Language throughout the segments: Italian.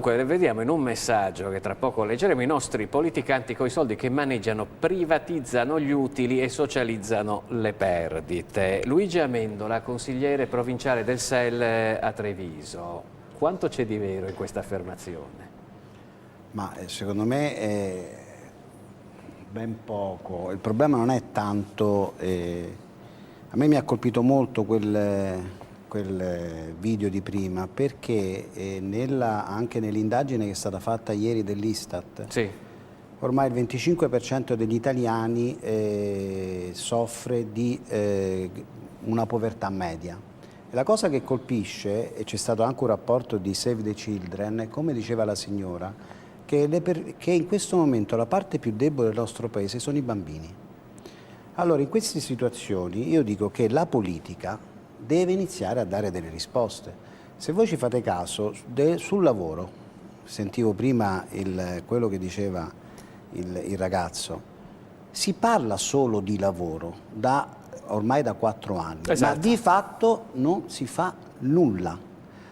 Dunque, vediamo in un messaggio che tra poco leggeremo: i nostri politicanti coi soldi che maneggiano privatizzano gli utili e socializzano le perdite. Luigi Amendola, consigliere provinciale del SEL a Treviso. Quanto c'è di vero in questa affermazione? Ma secondo me è ben poco. Il problema non è tanto... a me mi ha colpito molto quel video di prima, perché anche nell'indagine che è stata fatta ieri dell'Istat, Sì. ormai il 25% degli italiani soffre di una povertà media. E la cosa che colpisce, e c'è stato anche un rapporto di Save the Children, come diceva la signora, che in questo momento la parte più debole del nostro paese sono i bambini. Allora, in queste situazioni io dico che la politica deve iniziare a dare delle risposte. Se voi ci fate caso, sul lavoro, sentivo prima quello che diceva il ragazzo, si parla solo di lavoro ormai da 4 anni, esatto. Ma di fatto non si fa nulla.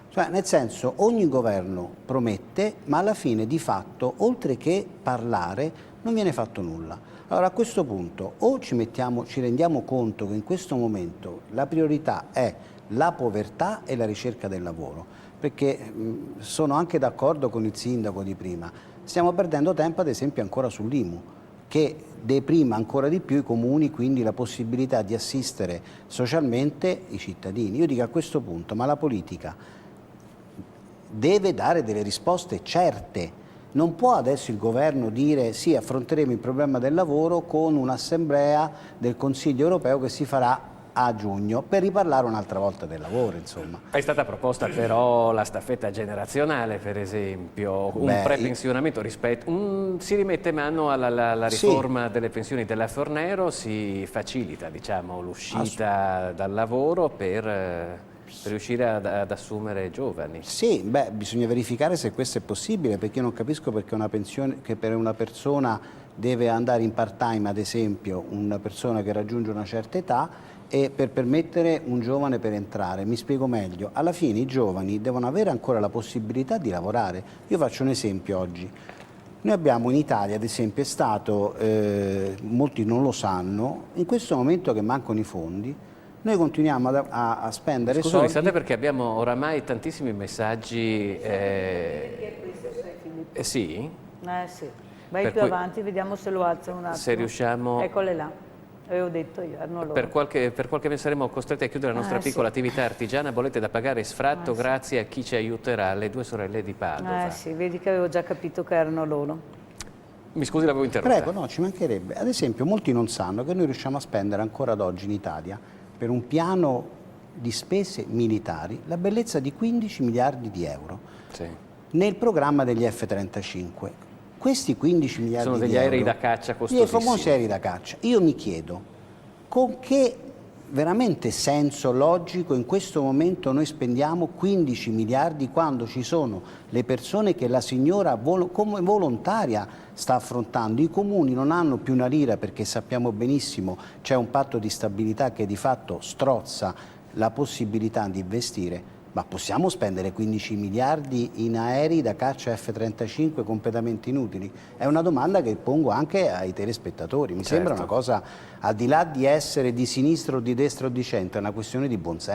Cioè, nel senso, ogni governo promette, ma alla fine di fatto, oltre che parlare, non viene fatto nulla. Allora, a questo punto o ci rendiamo conto che in questo momento la priorità è la povertà e la ricerca del lavoro, perché sono anche d'accordo con il sindaco di prima, stiamo perdendo tempo ad esempio ancora sull'IMU, che deprima ancora di più i comuni, quindi la possibilità di assistere socialmente i cittadini. Io dico a questo punto, ma la politica deve dare delle risposte certe. Non può adesso il governo dire sì, affronteremo il problema del lavoro con un'assemblea del Consiglio europeo che si farà a giugno per riparlare un'altra volta del lavoro, insomma. È stata proposta però la staffetta generazionale, per esempio, un prepensionamento si rimette mano alla riforma delle pensioni della Fornero, si facilita, diciamo, l'uscita dal lavoro per riuscire ad assumere giovani. Sì, bisogna verificare se questo è possibile, perché io non capisco perché per una persona deve andare in part-time, ad esempio, una persona che raggiunge una certa età, e per permettere un giovane per entrare. Mi spiego meglio, alla fine i giovani devono avere ancora la possibilità di lavorare. Io faccio un esempio oggi. Noi abbiamo in Italia, ad esempio, è stato, molti non lo sanno, in questo momento che mancano i fondi, noi continuiamo a spendere soldi. Scusate, perché abbiamo oramai tantissimi messaggi. Sì? Sì. Vai più avanti, vediamo se lo alzano un attimo. Se riusciamo. Eccole là. Avevo detto io, erano loro. Per qualche mese saremo costretti a chiudere la nostra piccola attività artigiana, bollette da pagare, sfratto, grazie a chi ci aiuterà, le due sorelle di Padova. Sì, vedi che avevo già capito che erano loro. Mi scusi, l'avevo interrotta. Prego, no, ci mancherebbe. Ad esempio, molti non sanno che noi riusciamo a spendere ancora ad oggi in Italia per un piano di spese militari la bellezza di 15 miliardi di euro nel programma degli F-35. Questi 15 miliardi sono degli aerei da caccia costosissimi. I famosi aerei da caccia. Io mi chiedo, con che veramente senso logico in questo momento noi spendiamo 15 miliardi quando ci sono le persone che la signora come volontaria sta affrontando? I comuni non hanno più una lira, perché sappiamo benissimo c'è un patto di stabilità che di fatto strozza la possibilità di investire. Ma possiamo spendere 15 miliardi in aerei da caccia F-35 completamente inutili? È una domanda che pongo anche ai telespettatori. Mi sembra una cosa, al di là di essere di sinistra o di destra o di centro, è una questione di buonsenso.